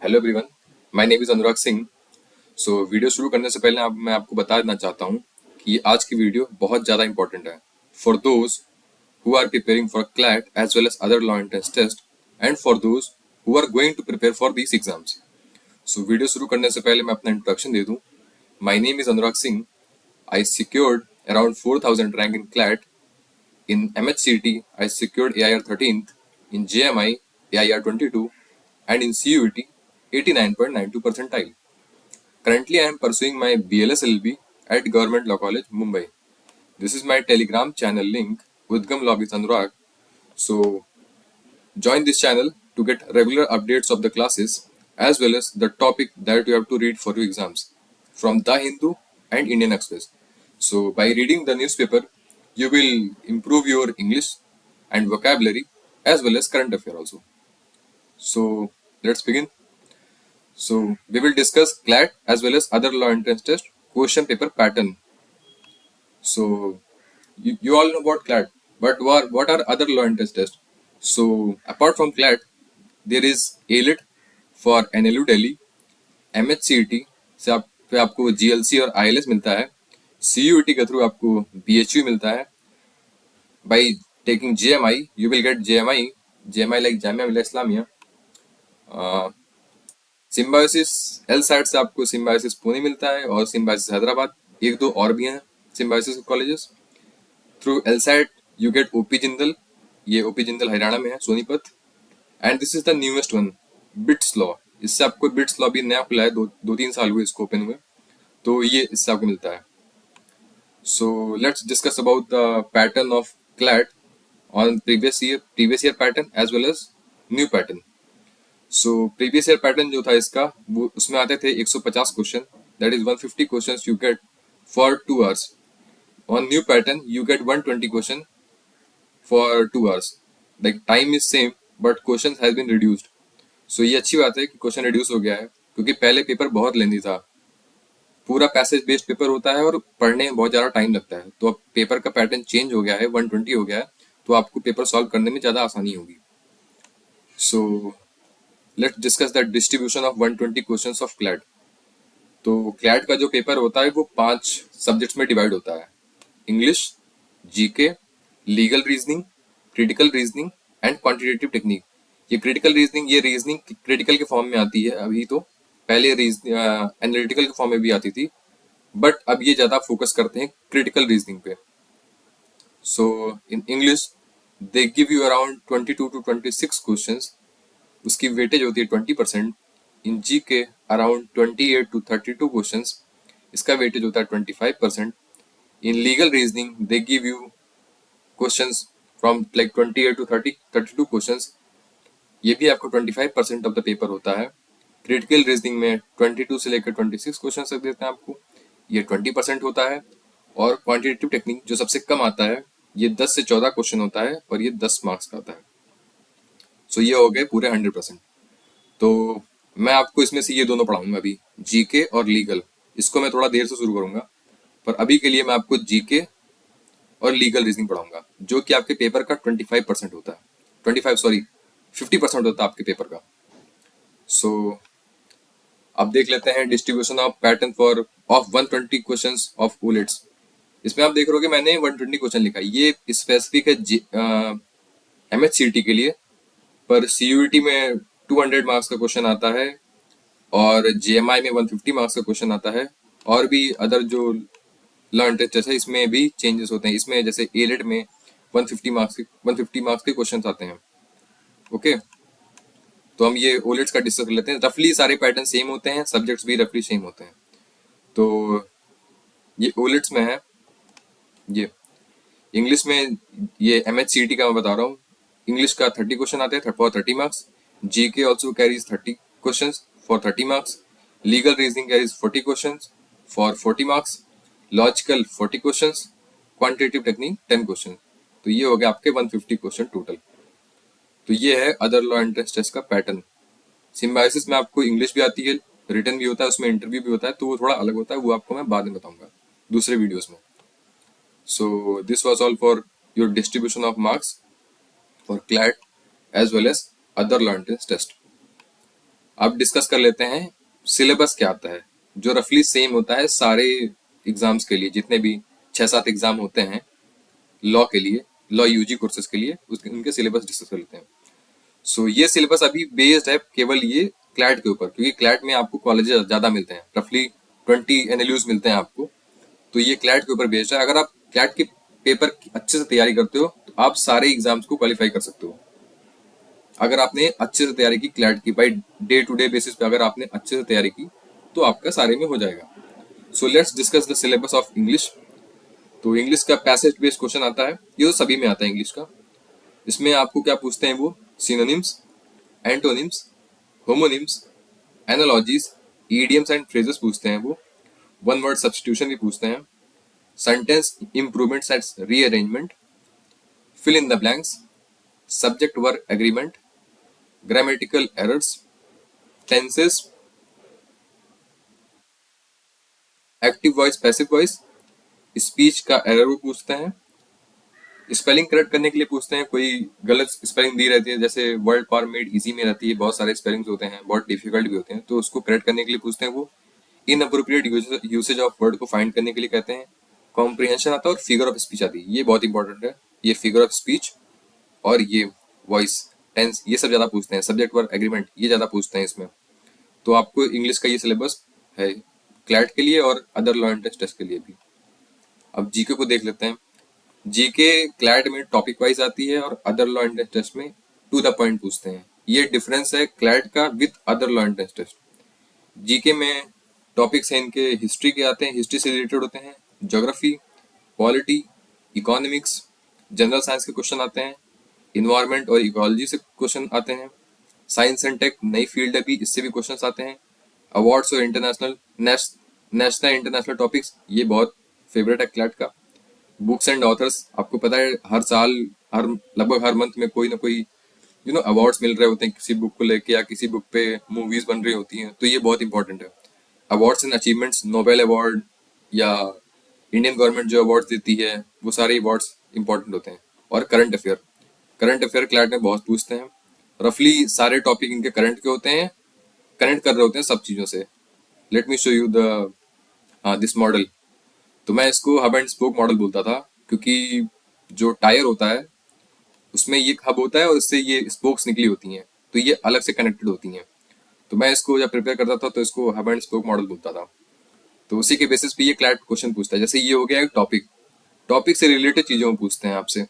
Hello everyone, my name is Anurag Singh. Video शुरू करने से पहले मैं आपको बता देना चाहता हूँ कि आज की वीडियो बहुत ज़्यादा इंपॉर्टेंट है for those who are preparing for CLAT as well as other law entrance test and for those who are going to prepare for these exams. Video शुरू करने से पहले मैं अपना इंट्रोडक्शन दे दूँ। My name is Anurag Singh. I secured around 4000 rank in CLAT. In MHCT, I secured AIR 13th, in JMI, AIR 22, and in CUET, 89.92 percentile. Currently, I am pursuing my BLS LLB at Government Law College, Mumbai. This is my Telegram channel link, Udgam Law with Anurag. So, join this channel to get regular updates of the classes as well as the topic that you have to read for your exams from The Hindu and Indian Express. So, by reading the newspaper, you will improve your English and vocabulary as well as current affair also. So, let's begin. So, we will discuss CLAT as well as other law entrance test question paper pattern. So, you all know about CLAT, but what are other law entrance tests? So, apart from CLAT, there is ALET for NLU Delhi, MHCET से पे आपको GLC और ILS मिलता है, CUET के through आपको BHU मिलता है. By taking JMI, you will get JMI like Jamia Millia Islamia. Symbiosis LSAT से आपको सिम्बायोसिस पुणे मिलता है और सिम्बायोसिस हैदराबाद, एक दो और भी हैं symbiosis colleges. Through LSAT you get OP Jindal, ये OP जिंदल हरियाणा में है, Sonipat. And this is the newest one, bits law. इससे आपको बिट्स लॉ भी नया खुला है, दो तीन साल हुए इसको ओपन हुए, तो ये इससे आपको मिलता है. So let's discuss about the pattern of CLAT on previous year pattern as well as new pattern. So previous year pattern जो था इसका, वो उसमें आते थे 150 question, that is 150 questions you get for 2 hours. On new pattern you get 120 question for 2 hours. Like time is same but question has been reduced. So ये अच्छी बात है कि क्वेश्चन रिड्यूस हो गया है, क्योंकि पहले पेपर बहुत लेंदी था, पूरा पैसेज बेस्ड पेपर होता है और पढ़ने में बहुत ज़्यादा टाइम लगता है. तो अब पेपर का पैटर्न चेंज हो गया है, 120 हो गया है, तो आपको पेपर सॉल्व करने में ज़्यादा आसानी होगी. सो let's discuss the distribution of 120 questions of CLAT. तो क्लैट का जो पेपर होता है वो 5 सब्जेक्ट्स में डिवाइड होता है: English, GK, legal reasoning, critical reasoning and quantitative technique. ये क्रिटिकल रीजनिंग, ये रीजनिंग क्रिटिकल के फॉर्म में आती है अभी, तो पहले एनालिटिकल के फॉर्म में भी आती थी, बट अब ये ज़्यादा फोकस करते हैं क्रिटिकल रीजनिंग पे. So in English they give you around 22 to 26 questions, उसकी वेटेज होती है 20%. In G K around 28 to 32 questions, इसका वेटेज होता है 25%. In legal reasoning they give you questions from like 28 to 32 questions, ये भी आपको 25% ऑफ द पेपर होता है. क्रिटिकल रीजनिंग में 22 से लेकर 26 क्वेश्चन तक देते हैं आपको, ये 20% होता है. और क्वांटिटेटिव टेक्निक जो सबसे कम आता है, ये 10 से 14 क्वेश्चन होता है और ये 10 मार्क्स का आता है. सो ये हो गए पूरे 100%. तो मैं आपको इसमें से ये दोनों पढ़ाऊंगा अभी, जीके और लीगल. इसको मैं थोड़ा देर से शुरू करूंगा, पर अभी के लिए मैं आपको जीके और लीगल रीजनिंग पढ़ाऊंगा, जो कि आपके पेपर का 25% होता है. 50% होता है आपके पेपर का. सो अब देख लेते हैं distribution of pattern for of 120 questions of ओलेट्स. इसमें आप देख रहे हो कि मैंने 120 क्वेश्चन लिखा है, ये स्पेसिफिक है MHCT के लिए, पर CUET में 200 मार्क्स का क्वेश्चन आता है और JMI में 150 मार्क्स का क्वेश्चन आता है. और भी अदर जो लर्न टेस्ट है इसमें भी चेंजेस होते हैं. इसमें जैसे एलेट में 150 मार्क्स के क्वेश्चन आते हैं. ओके, तो हम ये ओलेट्स का डिस्कस कर लेते हैं. रफली सारे पैटर्न सेम होते हैं, सब्जेक्ट्स भी रफली सेम होते हैं. तो ये ओलेट्स में है. ये इंग्लिश में ये MHCT का मैं बता रहा हूँ. इंग्लिश का 30 क्वेश्चन आते हैं for 30 marks. GK also carries 30 question for 30 marks. Legal reasoning carries 40 question for 40 marks. Logical 40 question. Quantitative technique 10 question. तो ये हो गया आपके 150 क्वेश्चन टोटल. तो ये है अदर लॉ एंट्रेंस टेस्ट का पैटर्न. सिम्बायोसिस में आपको इंग्लिश भी आती है, रिटन भी होता है, उसमें इंटरव्यू भी होता है, तो वो थोड़ा अलग होता है, वो आपको मैं बाद में बताऊंगा दूसरे वीडियोस में. So this was all for your distribution of marks for CLAT as well as other law entrance test. अब डिस्कस कर लेते हैं सिलेबस क्या आता है, जो रफली सेम होता है सारे एग्जाम्स के लिए, जितने भी 6-7 एग्जाम होते हैं लॉ के लिए, लॉ यूजी कोर्सेज के लिए, उसके उनके सिलेबस डिस्कस कर लेते हैं। सो ये सिलेबस अभी बेस्ड है केवल ये क्लैट के ऊपर, क्योंकि क्लैट में आपको कॉलेजेस ज़्यादा मिलते हैं, रफली 20 एनएलयूज मिलते हैं आपको। तो ये क्लैट के ऊपर बेस्ड है। अगर आप क्लैट के पेपर की अच्छे से तैयारी करते हो तो आप सारे एग्जाम्स को क्वालिफाई कर सकते हो। अगर आपने अच्छे से तैयारी की क्लैट की, by day to day basis पे अगर आपने अच्छे से तैयारी की तो आपका सारे में हो जाएगा। सो let's discuss the syllabus of English. तो इंग्लिश का पैसेज बेस्ड क्वेश्चन आता है, ये तो सभी में आता है इंग्लिश का। इसमें आपको क्या पूछते हैं वो synonyms, antonyms, homonyms, analogies, idioms and phrases पूछते हैं वो। वन वर्ड सब्स्टिट्यूशन भी पूछते हैं, sentence improvements and rearrangement, fill in the blanks, subject verb agreement, grammatical errors, tenses, active voice passive voice, speech का एरर वो पूछते हैं। स्पेलिंग करेक्ट करने के लिए पूछते हैं, कोई गलत स्पेलिंग दी रहती है, जैसे वर्ड फॉर मेड इजी में रहती है, बहुत सारे स्पेलिंग्स होते हैं, बहुत डिफिकल्ट भी होते हैं, तो उसको करेक्ट करने के लिए पूछते हैं वो। In appropriate usage of word को फाइंड करने के लिए कहते हैं। कॉम्प्रिहेंशन आता है और फिगर ऑफ स्पीच आती है, ये बहुत इंपॉर्टेंट है। ये फिगर ऑफ स्पीच और ये वॉइस, टेंस, ये सब ज्यादा पूछते हैं। सब्जेक्ट वर्ब एग्रीमेंट ये ज्यादा पूछते हैं इसमें। तो आपको इंग्लिश का ये सिलेबस है क्लैट के लिए और अदर लॉ एंड टेस्ट के लिए भी। अब जीके को देख लेते हैं। जीके क्लैट में टॉपिक वाइज आती है और अदर लॉ एंड टेस्ट में टू द पॉइंट पूछते हैं। ये डिफरेंस है क्लैट का with other law end test. GK में टॉपिक्स हैं इनके हिस्ट्री के आते हैं, हिस्ट्री से रिलेटेड होते हैं, geography, polity, economics, general science के क्वेश्चन आते हैं, इन्वायरमेंट और इकोलॉजी से क्वेश्चन आते हैं, साइंस एंड टेक नई फील्ड है भी, इससे भी क्वेश्चन आते हैं, अवार्ड्स और इंटरनेशनल नेशनल इंटरनेशनल टॉपिक्स, ये बहुत फेवरेट है क्लैट का। बुक्स एंड ऑथर्स, आपको पता है हर साल, हर लगभग हर मंथ में कोई ना कोई अवार्ड्स मिल रहे होते हैं किसी बुक को लेके, या किसी बुक पे मूवीज बन रही होती हैं, तो ये बहुत इंपॉर्टेंट है। Awards and achievements, Nobel award या इंडियन गवर्नमेंट जो अवार्ड्स देती है, वो सारे अवार्ड्स इंपॉर्टेंट होते हैं। और करंट अफेयर क्लैट में बहुत पूछते हैं। रफली सारे टॉपिक इनके करंट के होते हैं, कनेक्ट कर रहे होते हैं सब चीज़ों से। Let me show you the this model. तो मैं इसको हब एंड स्पोक मॉडल बोलता था, क्योंकि जो टायर होता है उसमें ये हब होता है और इससे ये स्पोक्स निकली होती हैं, तो ये अलग से कनेक्टेड होती हैं। तो मैं इसको जब प्रिपेयर करता था तो इसको हब एंड स्पोक मॉडल बोलता था। तो उसी के बेसिस पे ये क्लैट क्वेश्चन पूछता है। जैसे ये हो गया एक टॉपिक, टॉपिक से रिलेटेड चीज़ों को पूछते हैं आपसे।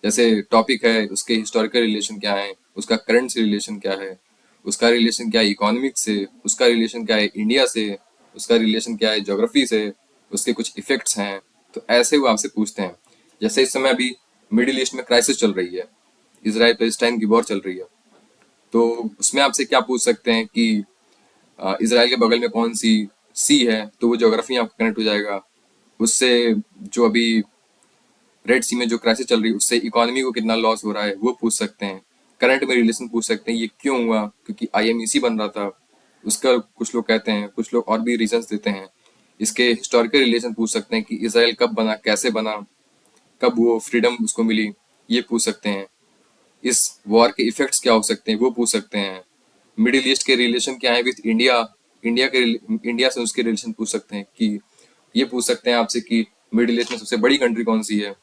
जैसे टॉपिक है, उसके हिस्टोरिकल रिलेशन क्या है, उसका करंट से रिलेशन क्या है, उसका रिलेशन क्या है इकोनॉमिक से, उसका रिलेशन क्या है इंडिया से, उसका रिलेशन क्या है ज्योग्राफी से, उसके कुछ इफेक्ट्स हैं। तो ऐसे वो आपसे पूछते हैं। जैसे इस समय अभी मिडिल ईस्ट में क्राइसिस चल रही है, इसराइल पैलेस्टाइन की वॉर चल रही है, तो उसमें आपसे क्या पूछ सकते हैं कि इसराइल के बगल में कौन सी है, तो वो ज्योग्राफी आपको कनेक्ट हो जाएगा उससे। जो अभी रेड सी में जो क्राइसिस चल रही है उससे इकोनॉमी को कितना लॉस हो रहा है वो पूछ सकते हैं। करंट में रिलेशन पूछ सकते हैं, ये क्यों हुआ, क्योंकि आईएमईसी बन रहा था, उसका कुछ लोग कहते हैं, कुछ लोग और भी रीजंस देते हैं। इसके हिस्टोरिकल रिलेशन पूछ सकते हैं कि इसराइल कब बना, कैसे बना, कब वो फ्रीडम उसको मिली, ये पूछ सकते हैं। इस वॉर के इफेक्ट्स क्या हो सकते हैं वो पूछ सकते हैं। मिडिल ईस्ट के रिलेशन क्या है विद इंडिया, इंडिया से उसके रिलेशन पूछ सकते हैं। कि ये पूछ सकते हैं आपसे कि मिडिल ईस्ट में सबसे बड़ी कंट्री कौन सी है,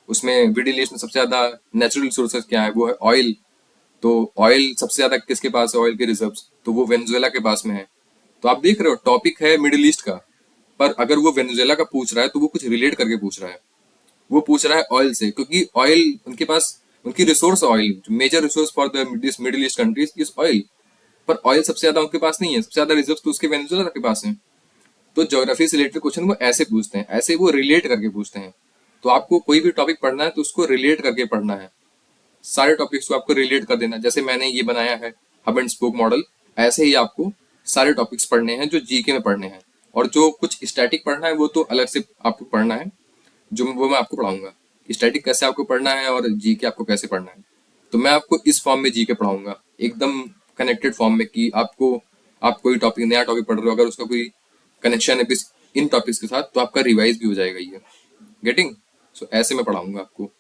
उसमें मिडिल ईस्ट में सबसे ज्यादा नेचुरल रिसोर्सेज क्या है, वो है ऑयल। तो ऑयल सबसे ज्यादा किसके पास है, ऑयल के रिजर्व्स, तो वो वेनेजुएला के पास में है। तो आप देख रहे हो टॉपिक है मिडिल ईस्ट का, पर अगर वो वेनेजुएला का पूछ रहा है तो वो कुछ रिलेट करके पूछ रहा है। वो पूछ रहा है ऑयल से, क्योंकि ऑयल उनके पास, उनकी resource oil, major resource for the Middle East countries is oil. पर ऑयल सबसे ज्यादा उनके पास नहीं है, सबसे ज्यादा रिजर्व तो उसके वेनेजुएला के पास है। तो ज्योग्राफी से रिलेटेड क्वेश्चन वो ऐसे पूछते हैं, ऐसे वो रिलेट करके पूछते हैं। तो आपको कोई भी टॉपिक पढ़ना है तो उसको रिलेट करके पढ़ना है, सारे टॉपिक्स को आपको रिलेट कर देना है। जैसे मैंने ये बनाया है हब एंड स्पोक मॉडल, ऐसे ही आपको सारे टॉपिक्स पढ़ने हैं जो जीके में पढ़ने हैं। और जो कुछ स्टैटिक पढ़ना है वो तो अलग से आपको पढ़ना है, जो वो मैं आपको पढ़ाऊंगा। स्टैटिक कैसे आपको पढ़ना है और जीके आपको कैसे पढ़ना है, तो मैं आपको इस फॉर्म में जीके पढ़ाऊंगा, एकदम कनेक्टेड फॉर्म में। कि आपको, आप कोई टॉपिक, नया टॉपिक पढ़ रहे हो, अगर उसका कोई कनेक्शन है इन टॉपिक्स के साथ, तो आपका रिवाइज भी हो जाएगा ये। गेटिंग? सो ऐसे मैं पढ़ाऊंगा आपको।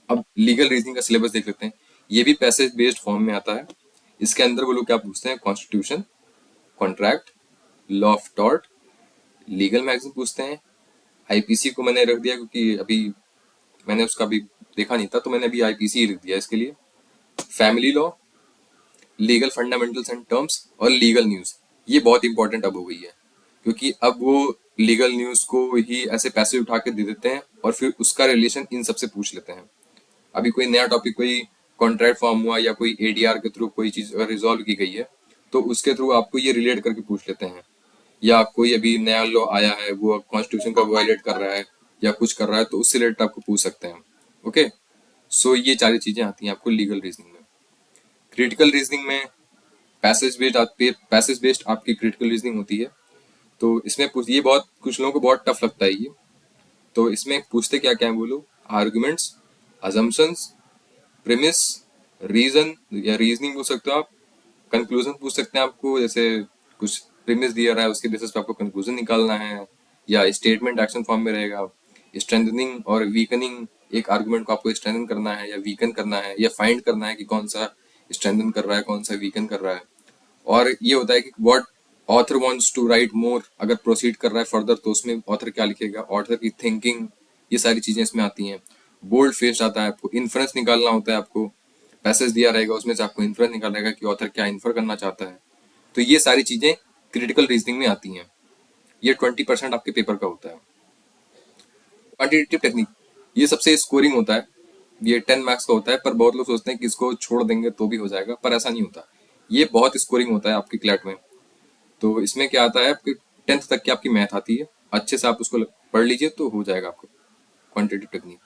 अब लीगल रीजनिंग का सिलेबस देख लेते हैं। ये भी पैसेज बेस्ड फॉर्म में आता है। इसके अंदर वो लोग क्या पूछते हैं, constitution, contract, law of tort, legal magazine पूछते हैं। आईपीसी को मैंने रख दिया क्योंकि अभी मैंने उसका भी देखा नहीं था, तो मैंने अभी आईपीसी ही लिख दिया इसके लिए। Family law, legal fundamentals and terms और लीगल न्यूज, ये बहुत इंपॉर्टेंट अब हो गई है, क्योंकि अब वो लीगल न्यूज को ही ऐसे पैसे उठा के दे देते हैं और फिर उसका रिलेशन इन सबसे पूछ लेते हैं। अभी कोई नया टॉपिक, कोई कॉन्ट्रैक्ट फॉर्म हुआ या कोई एडीआर के थ्रू कोई चीज रिजॉल्व की गई है, तो उसके थ्रू आपको ये रिलेट करके पूछ लेते हैं। या कोई अभी नया लॉ आया है, वो कॉन्स्टिट्यूशन को वायलेट कर रहा है या कुछ कर रहा है, तो उससे रिलेटेड आपको पूछ सकते हैं। ओके, सो ये सारी चीजें आती हैं आपको लीगल रीजनिंग में। क्रिटिकल रीजनिंग में पैसेज बेस्ड आपकी क्रिटिकल रीजनिंग होती है। तो इसमें ये बहुत कुछ लोगों को बहुत टफ लगता है ये। तो इसमें पूछते क्या क्या है वो लोग, आर्गुमेंट्स, अजम्पशंस, प्रीमिस, रीजन या रीजनिंग पूछ सकते हो आप, कंक्लूजन पूछ सकते हैं आपको, जैसे कुछ प्रीमिस दिया रहा है उसके बेसिस पे आपको कंक्लूजन निकालना है, या स्टेटमेंट एक्शन फॉर्म में रहेगा। स्ट्रेंथनिंग और वीकनिंग, एक आर्गुमेंट को आपको स्ट्रेंथन करना है या वीकन करना है, या फाइंड करना है कि कौन सा स्ट्रेंथन कर रहा है कौन सा वीकन कर रहा है। और ये होता है कि what author wants to write more, अगर प्रोसीड कर रहा है फर्दर तो उसमें ऑथर क्या लिखेगा, ऑथर की थिंकिंग, ये सारी चीजें इसमें आती हैं। बोल्ड फेस आता है, आपको इन्फ्रेंस निकालना होता है, आपको पैसेज दिया रहेगा उसमें से आपको इन्फ्रेंस निकालेगा कि ऑथर क्या इन्फर करना चाहता है। तो ये सारी चीजें क्रिटिकल रीजनिंग में आती हैं। ये 20% आपके पेपर का होता है। क्वांटिटेटिव टेक्निक, ये सबसे स्कोरिंग होता है, ये 10 मार्क्स का होता है, पर बहुत लोग सोचते हैं कि इसको छोड़ देंगे तो भी हो जाएगा, पर ऐसा नहीं होता। ये बहुत स्कोरिंग होता है आपकी क्लैट में। तो इसमें क्या आता है, आपकी 10th तक की आपकी मैथ आती है, अच्छे से आप उसको पढ़ लीजिए तो हो जाएगा आपको क्वांटिटेटिव टेक्निक।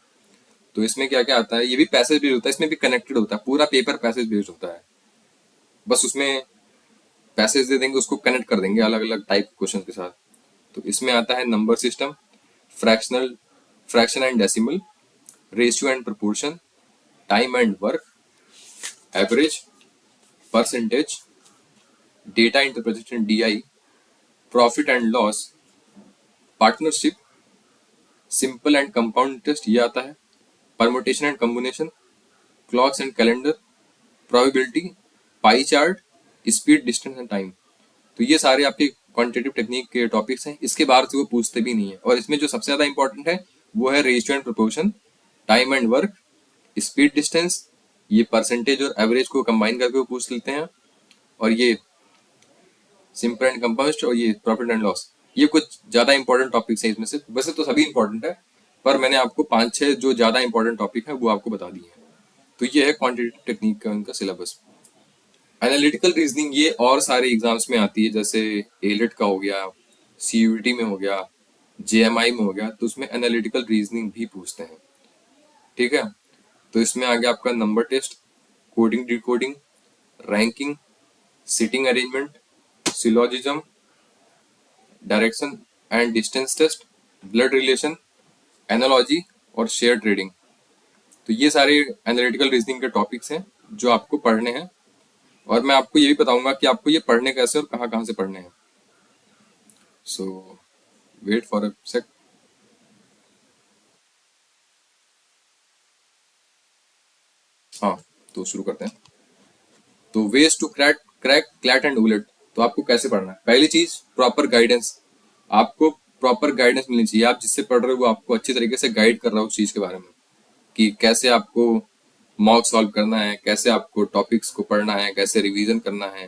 तो इसमें क्या क्या आता है, ये भी पैसेज बेस्ड होता है, इसमें भी कनेक्टेड होता है, पूरा पेपर पैसेज बेस्ड होता है। बस उसमें पैसेज दे देंगे, उसको कनेक्ट कर देंगे अलग अलग टाइप क्वेश्चन के साथ। तो इसमें आता है number system, fractional fraction and decimal, ratio and proportion, time and work, average, percentage, data interpretation DI, profit and loss, partnership, simple and compound interest ये आता है, permutation and combination, clocks and calendar, probability, pie chart, speed, distance and time. तो ये सारे आपके quantitative technique के topics हैं, इसके बाहर से वो पूछते भी नहीं है। और इसमें जो सबसे ज्यादा इंपॉर्टेंट है वो है ratio and proportion, time and work, speed, distance, ये परसेंटेज और एवरेज को कंबाइन करके वो पूछ लेते हैं। और ये सिंपल एंड कंपाउंड और ये प्रॉफिट एंड लॉस, ये कुछ ज्यादा इंपॉर्टेंट टॉपिक्स हैं इसमें से। वैसे तो सभी इंपॉर्टेंट है, पर मैंने आपको 5-6 जो ज्यादा इंपॉर्टेंट टॉपिक है वो आपको बता दिए हैं। तो ये है क्वांटिटेटिव टेक्निक का उनका सिलेबस। एनालिटिकल रीजनिंग ये और सारे एग्जाम्स में आती है, जैसे एलेट का हो गया, सीयूईटी में हो गया, जेएमआई में हो गया, तो उसमें एनालिटिकल रीजनिंग भी पूछते हैं। ठीक है, तो इसमें आ गया आपका number test, coding decoding, ranking, sitting arrangement, syllogism, direction and distance test, blood relation, analogy और शेयर ट्रेडिंग। तो ये सारे एनालिटिकल रीजनिंग के टॉपिक्स हैं जो आपको पढ़ने हैं, और मैं आपको ये भी बताऊंगा कि आपको ये पढ़ने कैसे और कहाँ कहाँ से पढ़ने हैं। So wait for a sec. हाँ, तो शुरू करते हैं। तो ways to crack crack CLAT and उलेट, तो आपको कैसे पढ़ना है। पहली चीज, प्रॉपर गाइडेंस। आपको प्रॉपर गाइडेंस मिलनी चाहिए, आप जिससे पढ़ रहे हो वो आपको अच्छी तरीके से गाइड कर रहा हो उस चीज के बारे में, कि कैसे आपको मॉक सॉल्व करना है, कैसे आपको टॉपिक्स को पढ़ना है, कैसे रिवीजन करना है,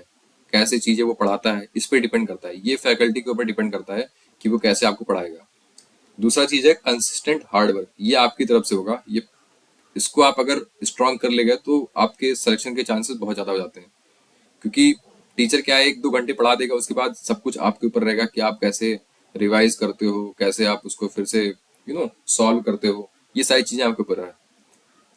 कैसे चीजें वो पढ़ाता है, इस पे डिपेंड करता है। ये फैकल्टी के ऊपर डिपेंड करता है कि वो कैसे आपको पढ़ाएगा। दूसरा चीज है कंसिस्टेंट हार्ड वर्क, ये आपकी तरफ से होगा। ये इसको आप अगर स्ट्रांग कर लेगा तो आपके सिलेक्शन के चांसेस बहुत ज्यादा हो जाते हैं, क्योंकि टीचर क्या है 1-2 घंटे पढ़ा देगा, उसके बाद सब कुछ आपके ऊपर रहेगा कि आप कैसे रिवाइज करते हो, कैसे आप उसको फिर से सॉल्व करते हो, ये सारी चीजें आपके ऊपर है।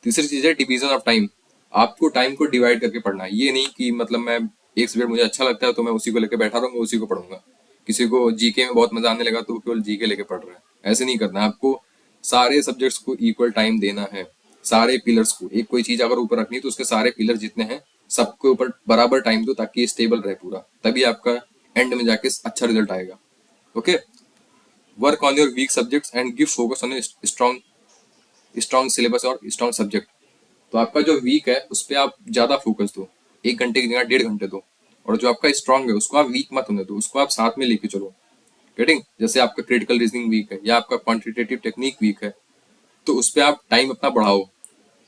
तीसरी चीज है डिवीजन ऑफ टाइम, आपको टाइम को डिवाइड करके पढ़ना है। ये नहीं कि मतलब मैं एक सब्जेक्ट मुझे अच्छा लगता है तो मैं उसी को लेकर बैठा रहूंगा, उसी को पढ़ूंगा। किसी को जीके में बहुत मजा आने लगा तो वो केवल जीके लेके पढ़ रहा है, ऐसे नहीं करना है। आपको सारे सब्जेक्ट्स को इक्वल टाइम देना है, सारे पिलर्स को, एक कोई चीज अगर ऊपर रखनी है तो उसके सारे पिलर जितने हैं सबके ऊपर बराबर टाइम दो, ताकि ये स्टेबल रहे पूरा, तभी आपका एंड में जाके अच्छा रिजल्ट आएगा। Okay, work on your weak subjects and give focus on strong strong syllabus और स्ट्रॉन्ग सब्जेक्ट। तो आपका जो वीक है उस पर आप ज्यादा फोकस दो, 1 घंटे की जगह 1.5 घंटे दो, और जो आपका स्ट्रांग है उसको आप वीक मत होने दो, उसको आप साथ में लेके चलो। गेटिंग? जैसे आपका क्रिटिकल रीजनिंग वीक है या आपका क्वांटिटेटिव टेक्निक वीक है, तो उस पर आप टाइम अपना बढ़ाओ।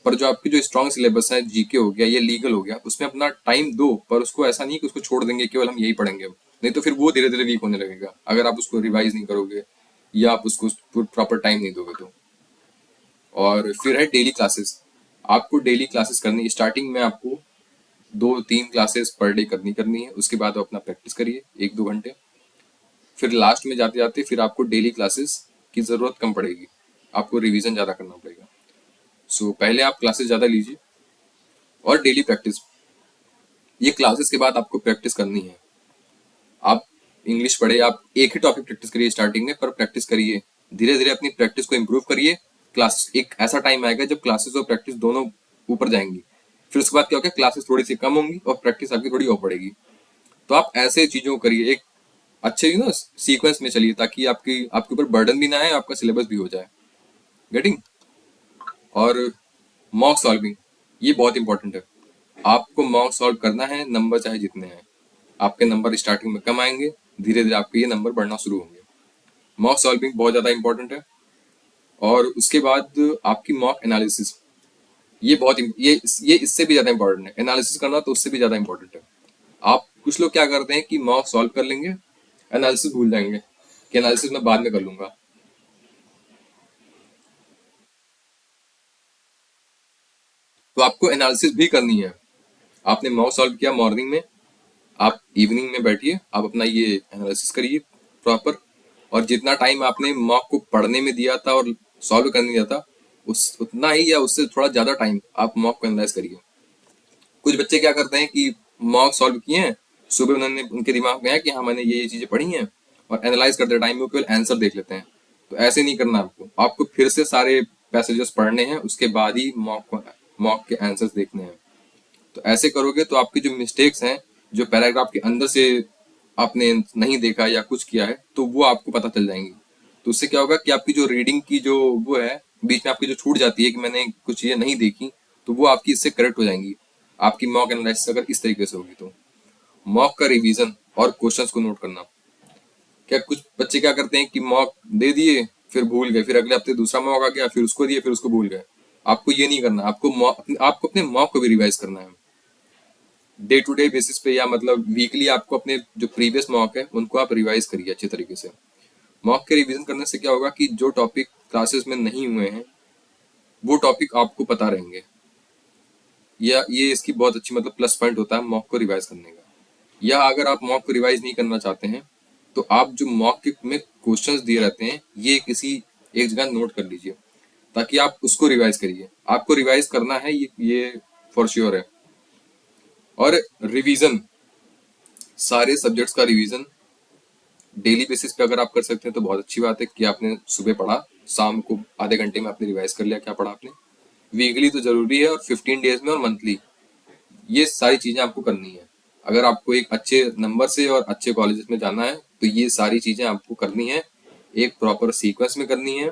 पर जो आपकी जो स्ट्रॉन्ग सिलेबस है, जीके हो गया, ये लीगल हो गया, उसमें अपना टाइम दो, पर उसको ऐसा नहीं कि उसको छोड़ देंगे केवल हम यही पढ़ेंगे अब। नहीं तो फिर वो धीरे धीरे वीक होने लगेगा अगर आप उसको रिवाइज नहीं करोगे या आप उसको प्रॉपर टाइम नहीं दोगे तो। और फिर है डेली क्लासेस। आपको डेली क्लासेस करनी, स्टार्टिंग में आपको 2-3 क्लासेस पर डे करनी है, उसके बाद आप अपना प्रैक्टिस करिए 1-2 घंटे। फिर लास्ट में जाते जाते फिर आपको डेली क्लासेस की ज़रूरत कम पड़ेगी, आपको रिवीजन ज़्यादा करना पड़ेगा। सो पहले आप क्लासेस ज़्यादा लीजिए और डेली प्रैक्टिस। ये क्लासेस के बाद आपको प्रैक्टिस करनी है। आप इंग्लिश पढ़े, आप एक ही टॉपिक प्रैक्टिस करिए स्टार्टिंग में, पर प्रैक्टिस करिए, धीरे धीरे अपनी प्रैक्टिस को इम्प्रूव करिए। क्लास एक ऐसा टाइम आएगा जब क्लासेस और प्रैक्टिस दोनों ऊपर जाएंगी। फिर उसके बाद क्या होगा, क्लासेस थोड़ी सी कम होंगी और प्रैक्टिस आपकी थोड़ी और पड़ेगी। तो आप ऐसे चीजों को करिए, एक अच्छे सीक्वेंस में चलिए, ताकि आपकी आपके ऊपर बर्डन भी ना आए, आपका सिलेबस भी हो जाए। गेटिंग? और मॉक सॉल्विंग, ये बहुत इंपॉर्टेंट है। आपको मॉक सॉल्व करना है, नंबर चाहे जितने हैं। आपके नंबर स्टार्टिंग में कम आएंगे, धीरे धीरे आपके ये नंबर बढ़ना शुरू होंगे। मॉक सॉल्विंग बहुत ज़्यादा इंपॉर्टेंट है। और उसके बाद आपकी मॉक एनालिसिस, ये बहुत ये इससे भी ज़्यादा इंपॉर्टेंट है। एनालिसिस करना तो उससे भी ज़्यादा इंपॉर्टेंट है। आप कुछ लोग क्या करते हैं कि मॉक सॉल्व कर लेंगे, एनालिसिस भूल जाएंगे कि एनालिसिस मैं बाद में कर लूंगा। तो आपको एनालिसिस भी करनी है। आपने मॉक सॉल्व किया मॉर्निंग में, आप इवनिंग में बैठिए, आप अपना ये एनालिसिस करिए प्रॉपर। और जितना टाइम आपने मॉक को पढ़ने में दिया था और सॉल्व करने दिया था, उस उतना ही या उससे थोड़ा ज़्यादा टाइम आप मॉक को एनालाइज करिए। कुछ बच्चे क्या करते हैं कि मॉक सॉल्व किए हैं, सुबह उन्होंने उनके दिमाग में है कि हाँ मैंने ये चीज़ें पढ़ी हैं, और एनालाइज करते टाइम में केवल आंसर देख लेते हैं। तो ऐसे नहीं करना आपको फिर से सारे पैसेजेस पढ़ने हैं, उसके बाद ही मॉक के आंसर्स देखने हैं। तो ऐसे करोगे तो आपकी जो मिस्टेक्स हैं, जो पैराग्राफ के अंदर से आपने नहीं देखा या कुछ किया है, तो वो आपको पता चल जाएंगी। तो उससे क्या होगा कि आपकी जो रीडिंग की जो वो है, बीच में आपकी जो छूट जाती है कि मैंने कुछ चीज़ें नहीं देखी, तो वो आपकी इससे करेक्ट हो जाएंगी। आपकी मॉक एनालिसिस अगर इस तरीके से होगी तो। मॉक का रिवीजन और क्वेश्चंस को नोट करना। क्या कुछ बच्चे क्या करते हैं कि मॉक दे दिए, फिर भूल गए, फिर अगले हफ्ते दूसरा मॉक आ गया, फिर उसको दिए, फिर उसको भूल गए। आपको ये नहीं करना, आपको अपने मॉक को भी रिवाइज करना है डे टू डे बेसिस पे, या मतलब वीकली आपको अपने जो प्रीवियस मॉक है उनको आप रिवाइज करिए अच्छे तरीके से। मॉक के रिवीजन करने से क्या होगा कि जो टॉपिक क्लासेस में नहीं हुए हैं वो टॉपिक आपको पता रहेंगे। या ये इसकी बहुत अच्छी मतलब प्लस पॉइंट होता है मॉक को रिवाइज करने का। या अगर आप मॉक को रिवाइज नहीं करना चाहते हैं, तो आप जो मॉक के में क्वेश्चंस दिए रहते हैं, ये किसी एक जगह नोट कर लीजिए, ताकि आप उसको रिवाइज करिए। आपको रिवाइज करना है, ये फॉर श्योर है। और रिवीजन, सारे सब्जेक्ट्स का रिवीजन डेली बेसिस पे अगर आप कर सकते हैं तो बहुत अच्छी बात है कि आपने सुबह पढ़ा, शाम को आधे घंटे में आपने रिवाइज कर लिया क्या पढ़ा आपने। वीकली तो जरूरी है, और 15 डेज में और मंथली, ये सारी चीजें आपको करनी है। अगर आपको एक अच्छे नंबर से और अच्छे कॉलेजेस में जाना है, तो ये सारी चीजें आपको करनी है, एक प्रॉपर सीक्वेंस में करनी है,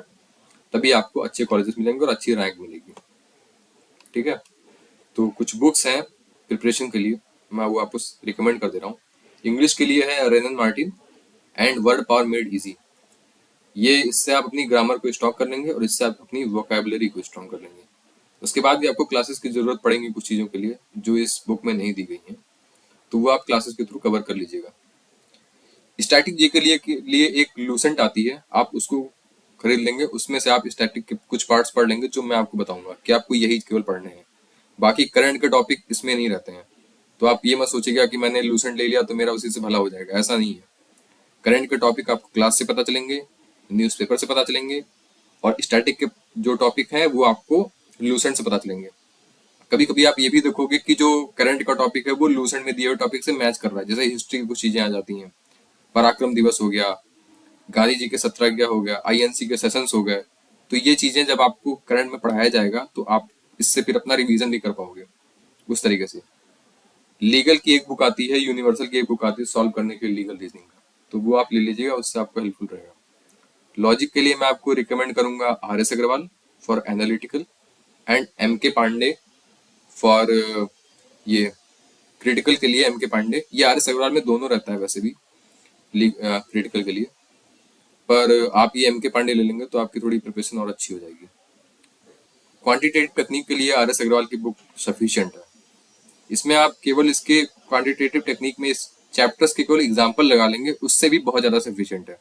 तभी आपको अच्छे कॉलेजेस मिलेंगे और अच्छी रैंक मिलेगी। ठीक है? तो कुछ बुक्स हैं प्रिपरेशन के लिए, मैं वो आपको रिकमेंड कर दे रहा हूँ। इंग्लिश के लिए है Wren Martin and word power made easy. ये इससे आप अपनी ग्रामर को स्ट्रॉन्ग कर लेंगे और इससे आप अपनी वोकेबलरी को स्ट्रॉन्ग कर लेंगे। उसके बाद भी आपको क्लासेस की जरूरत पड़ेगी कुछ चीज़ों के लिए जो इस बुक में नहीं दी गई हैं, तो वो आप क्लासेस के थ्रू कवर कर लीजिएगा। स्टैटिक जी के लिए एक लूसेंट आती है, आप उसको खरीद लेंगे, उसमें से आप स्टैटिक के कुछ पार्ट्स पढ़ लेंगे जो मैं आपको बताऊंगा कि आपको यही केवल पढ़ने हैं। बाकी करंट के टॉपिक इसमें नहीं रहते हैं। तो आप ये मत सोचिएगा कि मैंने लूसेंट ले लिया तो मेरा उसी से भला हो जाएगा, ऐसा नहीं है। करंट के टॉपिक आपको क्लास से पता चलेंगे, न्यूज़पेपर से पता चलेंगे, और स्टैटिक के जो टॉपिक है वो आपको लूसेंट से पता चलेंगे। कभी कभी आप ये भी देखोगे कि जो करंट का टॉपिक है वो लूसेंट में दिए हुए टॉपिक से मैच कर रहा है, जैसे हिस्ट्री की कुछ चीजें आ जाती हैं, पराक्रम दिवस हो गया, गांधी जी के सत्याग्रह हो गया, आईएनसी के सेशंस हो गए। तो ये चीजें जब आपको करंट में पढ़ाया जाएगा तो आप इससे फिर अपना रिवीजन भी कर पाओगे उस तरीके से। लीगल की एक बुक आती है, यूनिवर्सल की एक बुक आती है सॉल्व करने के लिए लीगल रीजनिंग का, तो वो आप ले लीजिएगा, उससे आपको हेल्पफुल रहेगा। लॉजिक के लिए मैं आपको रिकमेंड करूंगा R S Agarwal for analytical, and M K Pandey for ये क्रिटिकल के लिए एम के पांडे, ये आर एस अग्रवाल में दोनों रहता है वैसे भी क्रिटिकल के लिए, पर आप ये एम के पांडे ले लेंगे तो आपकी थोड़ी प्रिपरेशन और अच्छी हो जाएगी। क्वांटिटेटिव टेक्निक के लिए आर एस अग्रवाल की बुक सफिशिएंट है। इसमें आप केवल इसके क्वांटिटेटिव टेक्निक में इस चैप्टर्स के केवल एग्जाम्पल लगा लेंगे, उससे भी बहुत ज़्यादा सफिशिएंट है।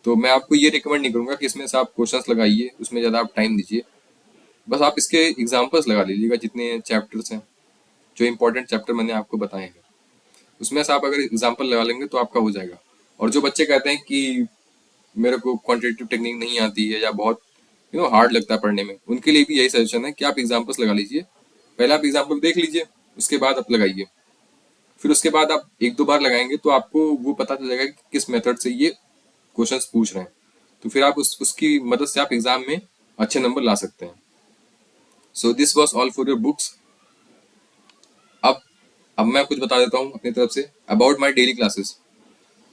तो मैं आपको ये रिकमेंड नहीं करूंगा कि इसमें से आप क्वेश्चंस लगाइए, उसमें ज़्यादा आप टाइम दीजिए। बस आप इसके एग्जाम्पल्स लगा लीजिएगा, जितने चैप्टर्स हैं, जो इंपॉर्टेंट चैप्टर मैंने आपको बताए हैं, उसमें से आप अगर एग्जाम्पल लगा लेंगे तो आपका हो जाएगा। और जो बच्चे कहते हैं कि मेरे को क्वांटिटेटिव टेक्निक नहीं आती है या बहुत हार्ड लगता है पढ़ने में, उनके लिए भी यही सजेशन है कि आप एग्जाम्पल्स लगा लीजिए। पहले आप एग्जाम्पल देख लीजिए, उसके बाद आप लगाइए। फिर उसके बाद आप एक दो बार लगाएंगे तो आपको वो पता चल जाएगा कि किस मेथड से ये क्वेश्चंस पूछ रहे हैं, तो फिर आप उसकी मदद से आप एग्जाम में अच्छे नंबर ला सकते हैं। So this was all for your books. अब अब मैं कुछ बता देता हूँ अपनी तरफ say about my daily classes.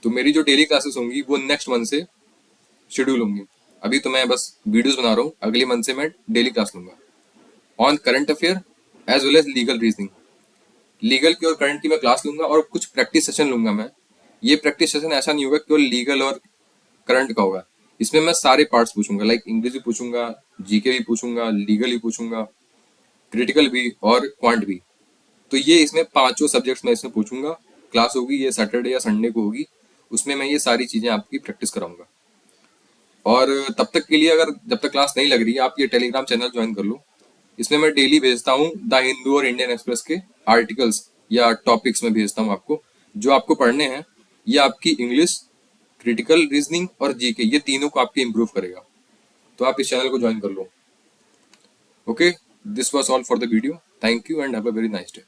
तो मेरी जो डेली क्लासेस होंगी वो नेक्स्ट मंथ से शेड्यूल होंगी। अभी तो मैं बस वीडियोस बना रहा हूँ, अगले मंथ से मैं डेली क्लास लूंगा on current affair as well as legal reasoning. Legal की और करंट की मैं क्लास लूंगा और कुछ प्रैक्टिस सेशन लूंगा मैं। ये प्रैक्टिस सेशन ऐसा नहीं होगा केवल लीगल और करंट का होगा, इसमें मैं सारे पार्ट्स पूछूंगा, लाइक इंग्लिश भी पूछूंगा, जीके भी पूछूंगा, लीगल भी पूछूंगा, क्रिटिकल भी और क्वांट भी। तो ये इसमें पांचों सब्जेक्ट्स मैं इसमें पूछूंगा। क्लास होगी ये सैटरडे या संडे को होगी, उसमें मैं ये सारी चीजें आपकी प्रैक्टिस कराऊंगा। और तब तक के लिए अगर जब तक क्लास नहीं लग रही है, आप ये टेलीग्राम चैनल ज्वाइन कर लो। इसमें मैं डेली भेजता हूँ द हिंदू और इंडियन एक्सप्रेस के आर्टिकल्स या टॉपिक्स में भेजता हूँ आपको, जो आपको पढ़ने हैं। ये आपकी इंग्लिश, क्रिटिकल रीजनिंग और जीके, ये तीनों को आपके इम्प्रूव करेगा। तो आप इस चैनल को ज्वाइन कर लो। Okay, this was all for the video. Thank you and have a very nice day.